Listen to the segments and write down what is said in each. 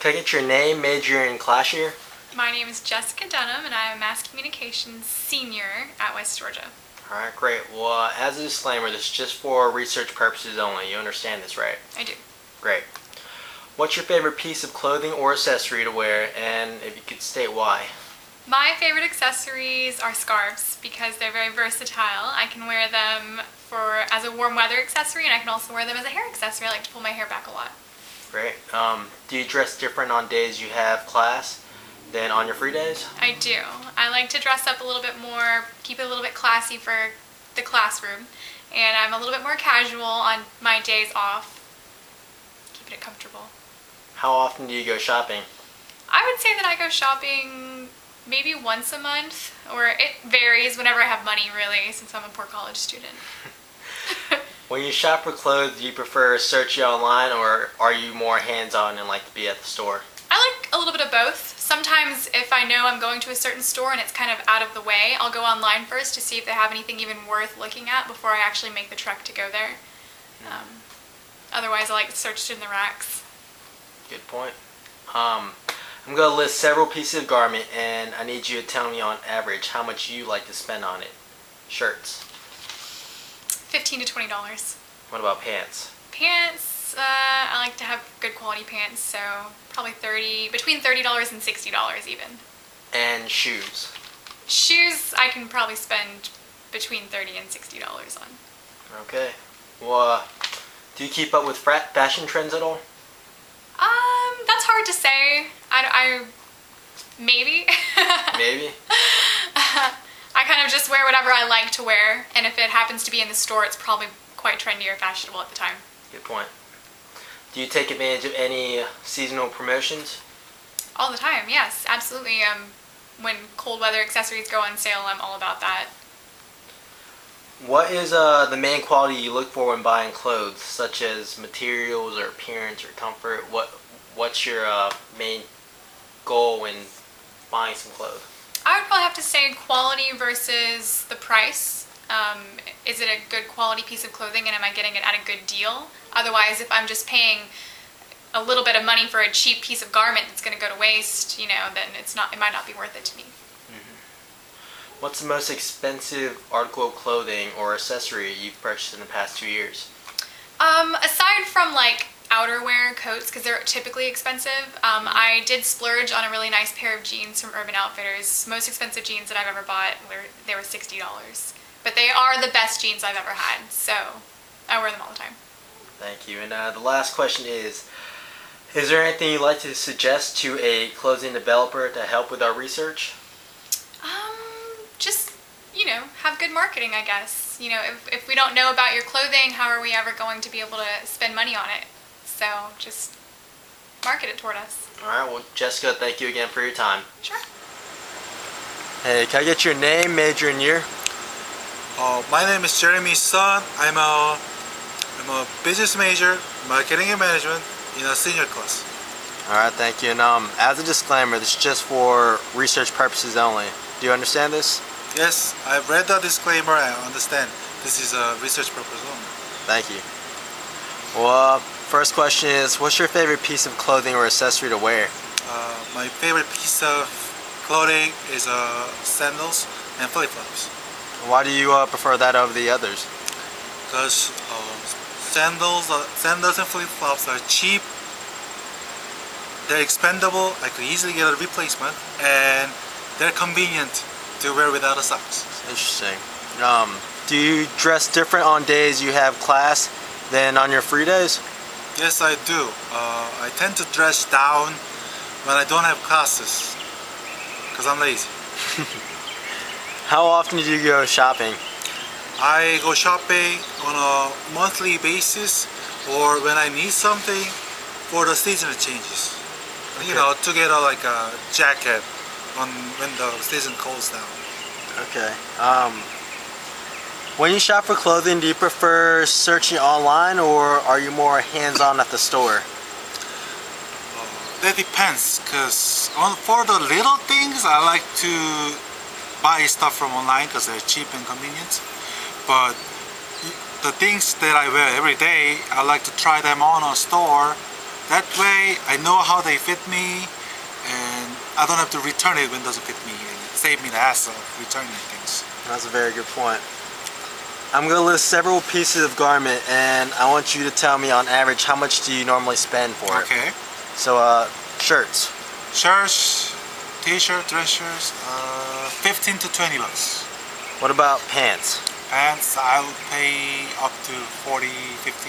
Can I get your name, major, and class year? My name is Jessica Dunham, and I am a Mass Communications senior at West Georgia. Alright, great. Well, as a disclaimer, this is just for research purposes only. You understand this, right? I do. Great. What's your favorite piece of clothing or accessory to wear, and if you could state why? My favorite accessories are scarves because they're very versatile. I can wear them as a warm weather accessory, and I can also wear them as a hair accessory. I like to pull my hair back a lot. Great. Do you dress different on days you have class than on your free days? I do. I like to dress up a little bit more, keep it a little bit classy for the classroom, and I'm a little bit more casual on my days off, keeping it comfortable. How often do you go shopping? I would say that I go shopping maybe once a month, or it varies whenever I have money, really, since I'm a poor college student. When you shop for clothes, do you prefer searching online, or are you more hands-on and like to be at the store? I like a little bit of both. Sometimes if I know I'm going to a certain store and it's kind of out of the way, I'll go online first to see if they have anything even worth looking at before I actually make the trek to go there. Otherwise, I like to search in the racks. Good point. I'm going to list several pieces of garment, and I need you to tell me on average how much you like to spend on it. Shirts. $15 to $20. What about pants? Pants, I like to have good quality pants, so probably between $30 and $60 even. And shoes? Shoes, I can probably spend between $30 and $60 on. Okay. Well, do you keep up with fashion trends at all? That's hard to say. I maybe. Maybe? I kind of just wear whatever I like to wear, and if it happens to be in the store, it's probably quite trendy or fashionable at the time. Good point. Do you take advantage of any seasonal promotions? All the time, yes, absolutely. When cold weather accessories go on sale, I'm all about that. What is the main quality you look for when buying clothes, such as materials or appearance or comfort? What's your main goal when buying some clothes? I would probably have to say quality versus the price. Is it a good quality piece of clothing, and am I getting it at a good deal? Otherwise, if I'm just paying a little bit of money for a cheap piece of garment that's going to go to waste, then it might not be worth it to me. What's the most expensive article of clothing or accessory you've purchased in the past 2 years? Aside from like outerwear, coats, because they're typically expensive, I did splurge on a really nice pair of jeans from Urban Outfitters. Most expensive jeans that I've ever bought they were $60. But they are the best jeans I've ever had, so I wear them all the time. Thank you. And the last question is there anything you'd like to suggest to a clothing developer to help with our research? Just, have good marketing, I guess. If we don't know about your clothing, how are we ever going to be able to spend money on it? So just market it toward us. All right. Well, Jessica, thank you again for your time. Sure. Hey, can I get your name, major, and year? My name is Jeremy Sun. I'm a business major, marketing and management in a senior class. All right, thank you. And as a disclaimer, this is just for research purposes only. Do you understand this? Yes, I've read the disclaimer. I understand this is a research purpose only. Thank you. Well, first question is, what's your favorite piece of clothing or accessory to wear? My favorite piece of clothing is sandals and flip-flops. Why do you prefer that over the others? Because sandals and flip-flops are cheap, they're expendable, I could easily get a replacement, and they're convenient to wear without a socks. Interesting. Do you dress different on days you have class than on your free days? Yes, I do. I tend to dress down when I don't have classes, because I'm lazy. How often do you go shopping? I go shopping on a monthly basis, or when I need something for the seasonal changes. Okay. To get a jacket when the season cools down. Okay. When you shop for clothing, do you prefer searching online, or are you more hands-on at the store? That depends, because for the little things, I like to buy stuff from online because they're cheap and convenient. But the things that I wear every day, I like to try them on a store That way, I know how they fit me, and I don't have to return it when it doesn't fit me, and it saves me the hassle of returning things. That's a very good point. I'm going to list several pieces of garment, and I want you to tell me on average how much do you normally spend for it. Okay. So, shirts. Shirts, t-shirt, dress shirts, 15 to 20 bucks. What about pants? Pants, I would pay up to 40, 50.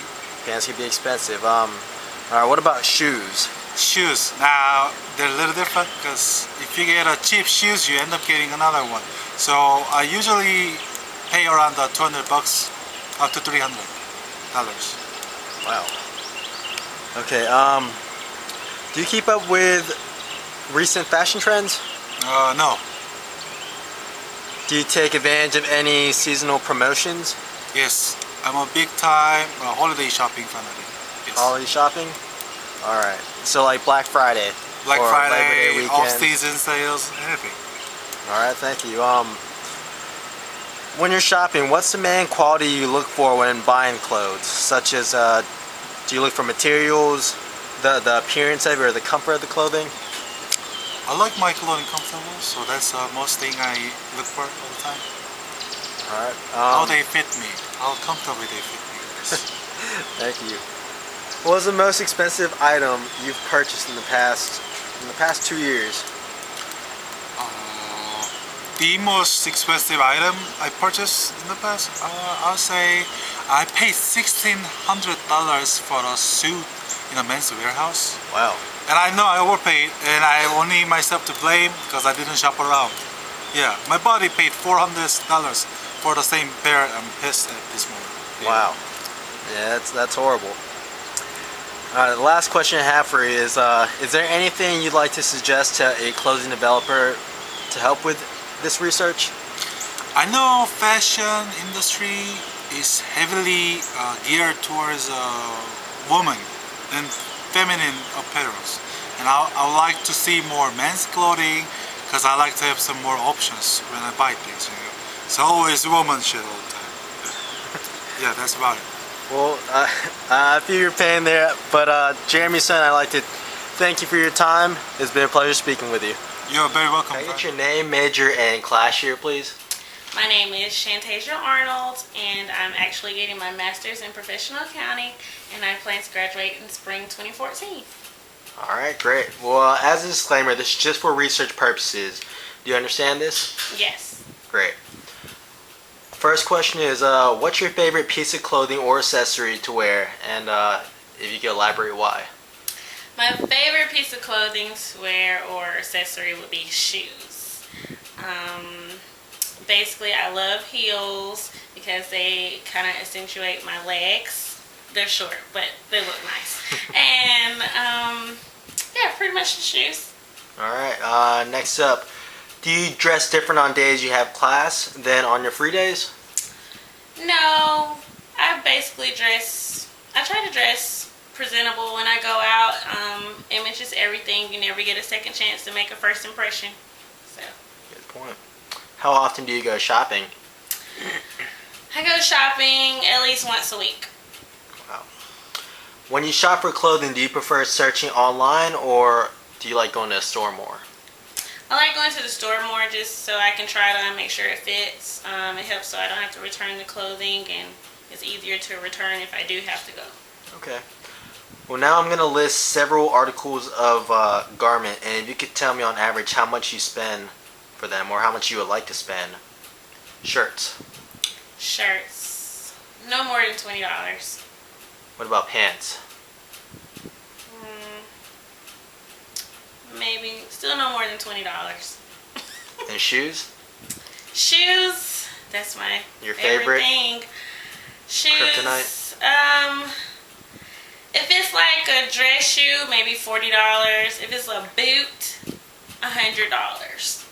Pants can be expensive. Alright, what about shoes? Shoes, now they're a little different because if you get a cheap shoes, you end up getting another one. So I usually pay around the 200 bucks up to $300. Wow. Okay, do you keep up with recent fashion trends? No. Do you take advantage of any seasonal promotions? Yes, I'm a big time holiday shopping fanatic. Yes. Holiday shopping? Alright, so like Black Friday? Black or Labor Day Friday, weekend? off-season sales, anything. Alright, thank you. When you're shopping, what's the main quality you look for when buying clothes? Such as, do you look for materials, the appearance of it, or the comfort of the clothing? I like my clothing comfortable, so that's the most thing I look for all the time. Alright. How they fit me, how comfortably they fit me. Thank you. What was the most expensive item you've purchased in the past 2 years? The most expensive item I purchased in the past, I'll say I paid $1,600 for a suit in a men's warehouse. Wow. And I know I overpaid, and I only myself to blame because I didn't shop around. Yeah, my body paid $400 for the same pair. I'm pissed at this moment. Yeah. Wow. Yeah, that's horrible. The last question I have for you is there anything you'd like to suggest to a clothing developer to help with this research? I know fashion industry is heavily geared towards women and feminine apparels, and I would like to see more men's clothing because I like to have some more options when I buy things. You know, it's always woman shit all the time. Yeah, that's about it. Well, I feel your pain there, but Jeremy son, I'd like to thank you for your time. It's been a pleasure speaking with you. You're very welcome. Can I get your name, major, and class year, please? My name is Shantasia Arnold, and I'm actually getting my master's in professional accounting, and I plan to graduate in spring 2014. All right, great. Well, as a disclaimer, this is just for research purposes. Do you understand this? Yes. Great. First question is, what's your favorite piece of clothing or accessory to wear? And if you could elaborate why. My favorite piece of clothing to wear or accessory would be shoes. Basically, I love heels because they kind of accentuate my legs. They're short, but they look nice. And yeah, pretty much the shoes. All right. Next up, do you dress different on days you have class than on your free days? No, I basically I try to dress presentable when I go out. Image is everything. You never get a second chance to make a first impression. So. Good point. How often do you go shopping? I go shopping at least once a week. Wow. When you shop for clothing, do you prefer searching online or do you like going to a store more? I like going to the store more just so I can try it on and make sure it fits. It helps so I don't have to return the clothing, and it's easier to return if I do have to go. Okay. Well, now I'm going to list several articles of garment, and if you could tell me on average how much you spend for them or how much you would like to spend. Shirts. Shirts. No more than $20. What about pants? Maybe. Still no more than $20. And shoes? Shoes. That's my Your favorite thing. Shoes. Kryptonite? If it's like a dress shoe, maybe $40. If it's a boot, $100.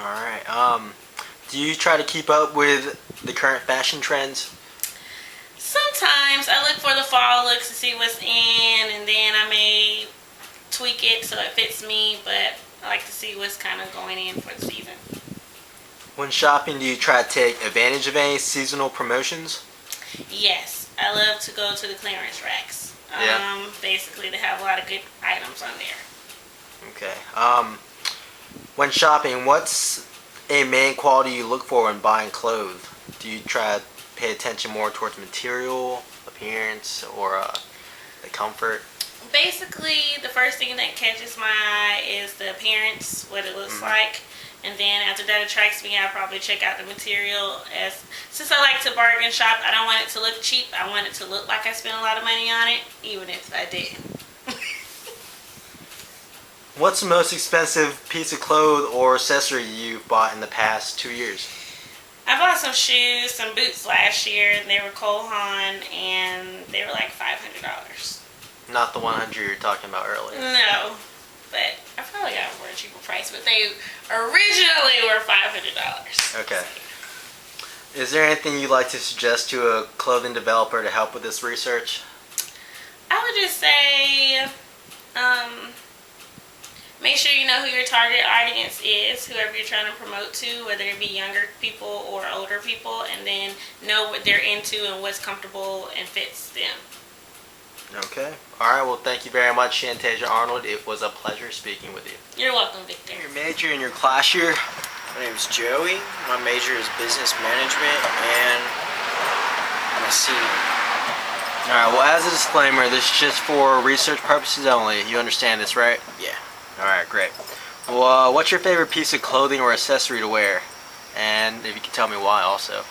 Alright. Do you try to keep up with the current fashion trends? Sometimes I look for the fall looks to see what's in, and then I may tweak it so it fits me, but I like to see what's kind of going in for the season. When shopping, do you try to take advantage of any seasonal promotions? Yes, I love to go to the clearance racks. Yeah. Basically, they have a lot of good items on there. Okay. When shopping, what's a main quality you look for when buying clothes? Do you try to pay attention more towards material, appearance, or the comfort? Basically, the first thing that catches my eye is the appearance, what it looks like. And then after that attracts me, I'll probably check out the material. Since I like to bargain shop, I don't want it to look cheap. I want it to look like I spent a lot of money on it, even if I didn't. What's the most expensive piece of clothes or accessory you've bought in the past 2 years? I bought some shoes, some boots last year, and they were Cole Haan, and they were like $500. Not the 100 you're talking about earlier. No, but I probably got them for a cheaper price, but they originally were $500. Okay. Is there anything you'd like to suggest to a clothing developer to help with this research? I would just say, make sure you know who your target audience is, whoever you're trying to promote to, whether it be younger people or older people, and then know what they're into and what's comfortable and fits them. Okay. All right. Well, thank you very much, Shantasia Arnold. It was a pleasure speaking with you. You're welcome, Victor. Your major in your class year? My name is Joey. My major is business management, and I'm a senior. All right. Well, as a disclaimer, this is just for research purposes only. You understand this, right? Yeah. All right. Great. Well, what's your favorite piece of clothing or accessory to wear? And if you can tell me why, also.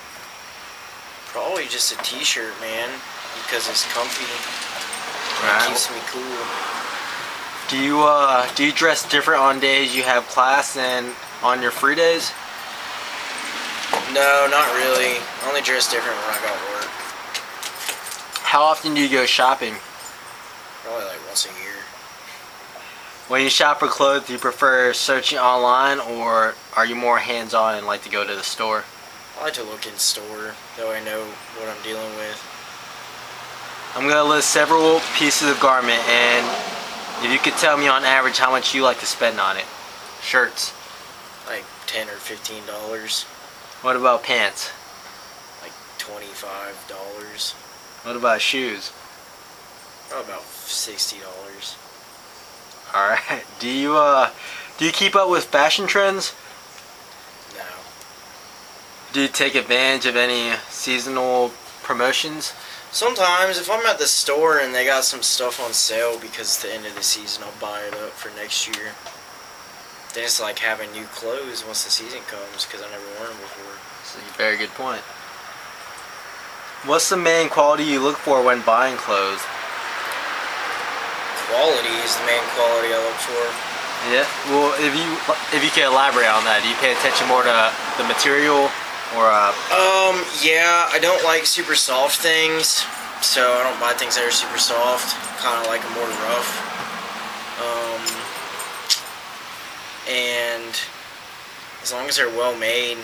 Probably just a t-shirt, man, because it's comfy. And Right. it keeps me cool. Do you dress different on days you have class than on your free days? No, not really. I only dress different when I got work. How often do you go shopping? Probably like once a year. When you shop for clothes, do you prefer searching online or are you more hands-on and like to go to the store? I like to look in store, though I know what I'm dealing with. I'm going to list several pieces of garment and if you could tell me on average how much you like to spend on it. Shirts. Like $10 or $15. What about pants? Like $25. What about shoes? Probably about $60. Alright. Do you keep up with fashion trends? No. Do you take advantage of any seasonal promotions? Sometimes, if I'm at the store and they got some stuff on sale because it's the end of the season, I'll buy it up for next year. Then it's like having new clothes once the season comes because I never worn them before. That's a very good point. What's the main quality you look for when buying clothes? Quality is the main quality I look for. Yeah. Well, if you can elaborate on that, do you pay attention more to the material or Yeah, I don't like super soft things, so I don't buy things that are super soft. Kind of like them more rough. And as long as they're well made.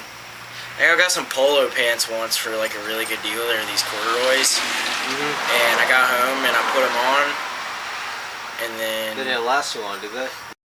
I got some polo pants once for like a really good deal. They're these corduroys. And I got home and I put them on. And then they didn't last too long, did they?